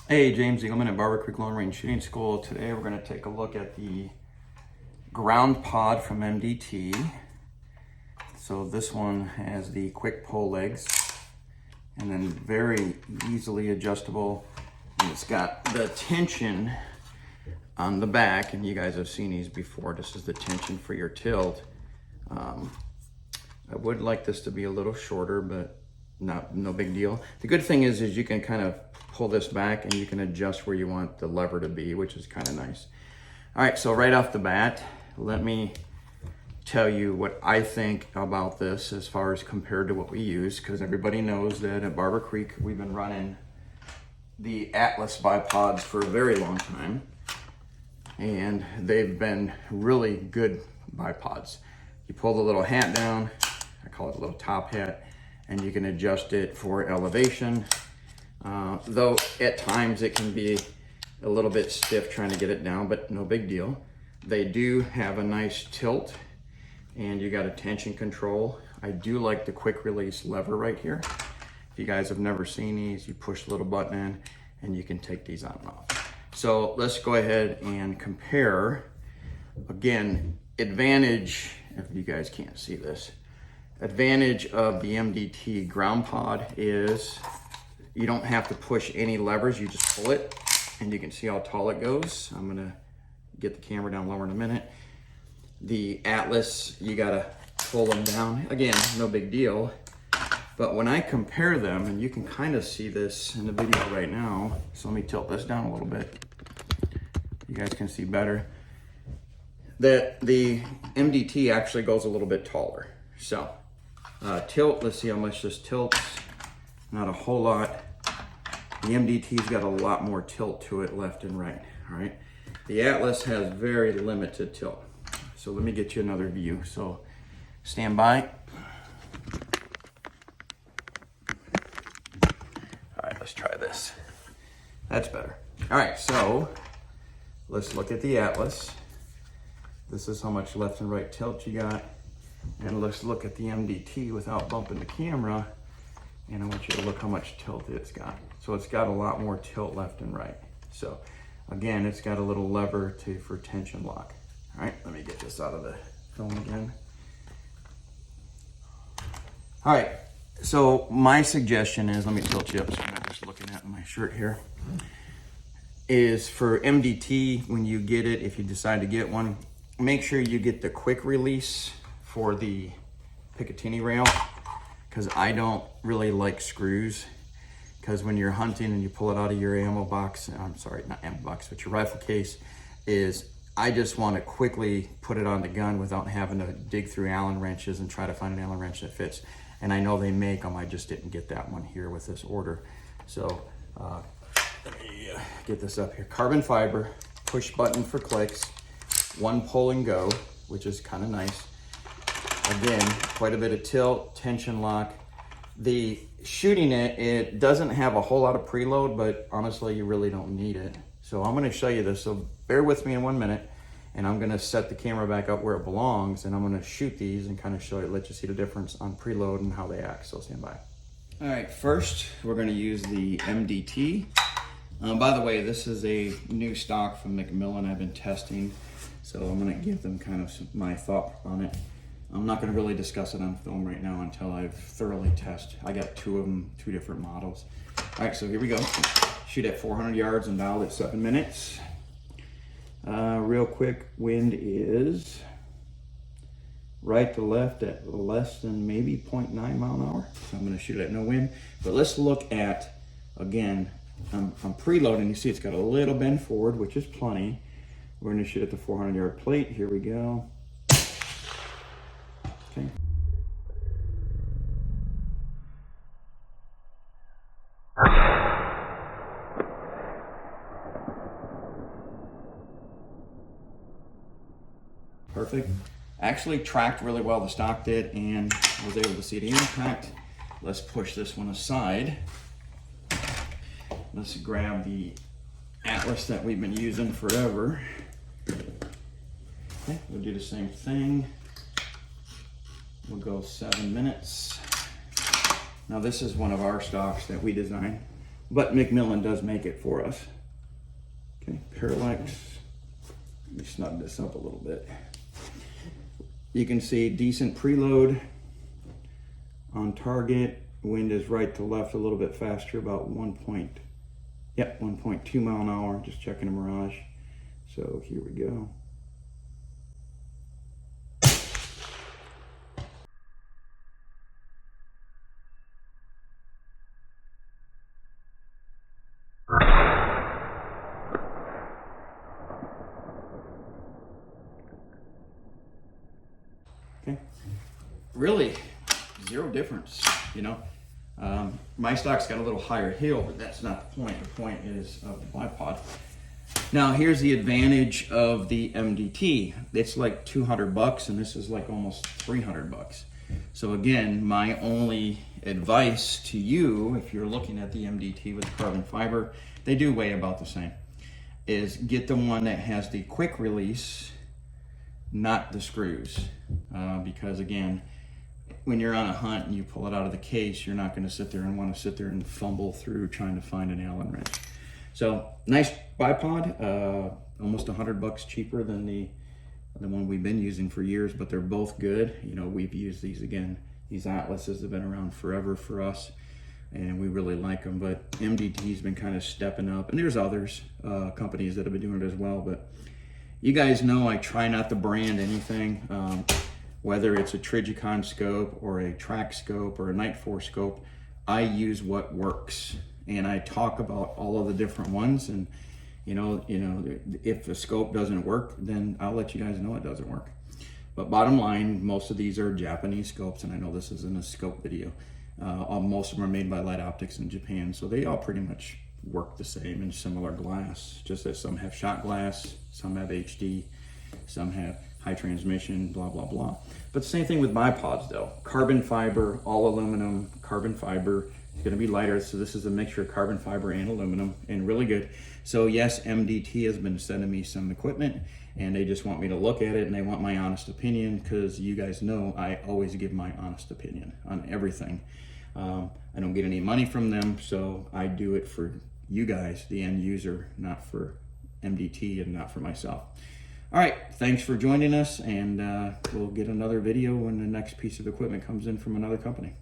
Hey, James Eagleman at Barbourcreek Long Range Shooting School. Today we're going to take a look at the ground pod from MDT. So this one has the quick pull legs and then very easily adjustable. And it's got the tension on the back, and you guys have seen these before. This is the tension for your tilt. I would like this to be a little shorter, but no big deal. The good thing is you can kind of pull this back and you can adjust where you want the lever to be, which is kind of nice. All right, so right off the bat, let me tell you what I think about this as far as compared to what we use, because everybody knows that at Barbourcreek we've been running the Atlas bipods for a very long time, and they've been really good bipods. You pull the little hat down, I call it a little top hat, and you can adjust it for elevation. Though at times it can be a little bit stiff trying to get it down, but no big deal. They do have a nice tilt, and you got a tension control. I do like the quick release lever right here. If you guys have never seen these, you push the little button in and you can take these on and off. So let's go ahead and compare. Again, advantage, if you guys can't see this, advantage of the MDT ground pod is you don't have to push any levers, you just pull it, and you can see how tall it goes. I'm gonna get the camera down lower in a minute. The Atlas, you gotta pull them down. Again, no big deal. But when I compare them, and you can kind of see this in the video right now, so let me tilt this down a little bit. You guys can see better. That the MDT actually goes a little bit taller. So, tilt, let's see how much this tilts. Not a whole lot. The MDT's got a lot more tilt to it left and right, all right? The Atlas has very limited tilt. So let me get you another view. So stand by. All right, let's try this. That's better. All right, so let's look at the Atlas. This is how much left and right tilt you got. And let's look at the MDT without bumping the camera. And I want you to look how much tilt it's got. So it's got a lot more tilt left and right. So again, it's got a little lever for tension lock. All right, let me get this out of the film again. All right, so my suggestion is, let me tilt you up so I'm not just looking at my shirt here, is for MDT, when you get it, if you decide to get one, make sure you get the quick release for the Picatinny rail, because I don't really like screws, because when you're hunting and you pull it out of your ammo box, I'm sorry, not ammo box, but your rifle case, I just want to quickly put it on the gun without having to dig through Allen wrenches and try to find an Allen wrench that fits. And I know they make them, I just didn't get that one here with this order. So let me get this up here. Carbon fiber, push button for clicks, one pull and go, which is kind of nice. Again, quite a bit of tilt, tension lock. The shooting it doesn't have a whole lot of preload, but honestly, you really don't need it. So I'm gonna show you this, so bear with me in 1 minute, and I'm gonna set the camera back up where it belongs, and I'm gonna shoot these and kind of show you, let you see the difference on preload and how they act, so stand by. All right, first, we're gonna use the MDT. By the way, this is a new stock from Macmillan I've been testing, so I'm gonna give them kind of my thought on it. I'm not gonna really discuss it on film right now until I've thoroughly tested. I got two of them, two different models. All right, so here we go. Shoot at 400 yards and dialed at 7 minutes. Real quick, wind is right to left at less than maybe 0.9 mile an hour. So I'm gonna shoot it at no wind. But let's look at, again, I'm preloading. You see it's got a little bend forward, which is plenty. We're gonna shoot at the 400 yard plate. Here we go. Okay. Perfect. Actually tracked really well, the stock did, and was able to see the impact. Let's push this one aside. Let's grab the Atlas that we've been using forever. Okay, we'll do the same thing. We'll go 7 minutes. Now this is one of our stocks that we designed. but Macmillan does make it for us. Okay, Parallax. Let me snug this up a little bit. You can see decent preload on target. Wind is right to left a little bit faster, about 1.2 mile an hour. Just checking a mirage. So here we go. Okay, really zero difference, you know. My stock's got a little higher hill, but that's not the point. The point is of the bipod. Now here's the advantage of the MDT. It's like 200 bucks and this is like almost 300 bucks. So again, my only advice to you, if you're looking at the MDT with carbon fiber, they do weigh about the same, is get the one that has the quick release, not the screws. Because again, when you're on a hunt and you pull it out of the case, you're not going to sit there and fumble through trying to find an Allen wrench. So nice bipod, almost 100 bucks cheaper than the one we've been using for years, but they're both good. You know, we've used these again. These Atlases have been around forever for us, and we really like them. But MDT's been kind of stepping up, and there's others, companies that have been doing it as well. But you guys know I try not to brand anything, whether it's a Trijicon scope or a track scope or a Night Force scope. I use what works, and I talk about all of the different ones. And you know, if the scope doesn't work, then I'll let you guys know it doesn't work. But bottom line, most of these are Japanese scopes, and I know this isn't a scope video. Most of them are made by Light Optics in Japan, so they all pretty much work the same in similar glass, just that some have shot glass, some have HD, some have high transmission, blah, blah, blah. But same thing with bipods though. Carbon fiber, all aluminum, carbon fiber. It's gonna be lighter, so this is a mixture of carbon fiber and aluminum, and really good. So yes, MDT has been sending me some equipment, and they just want me to look at it, and they want my honest opinion, because you guys know I always give my honest opinion on everything. I don't get any money from them, so I do it for you guys, the end user, not for MDT and not for myself. All right, thanks for joining us, and we'll get another video when the next piece of equipment comes in from another company.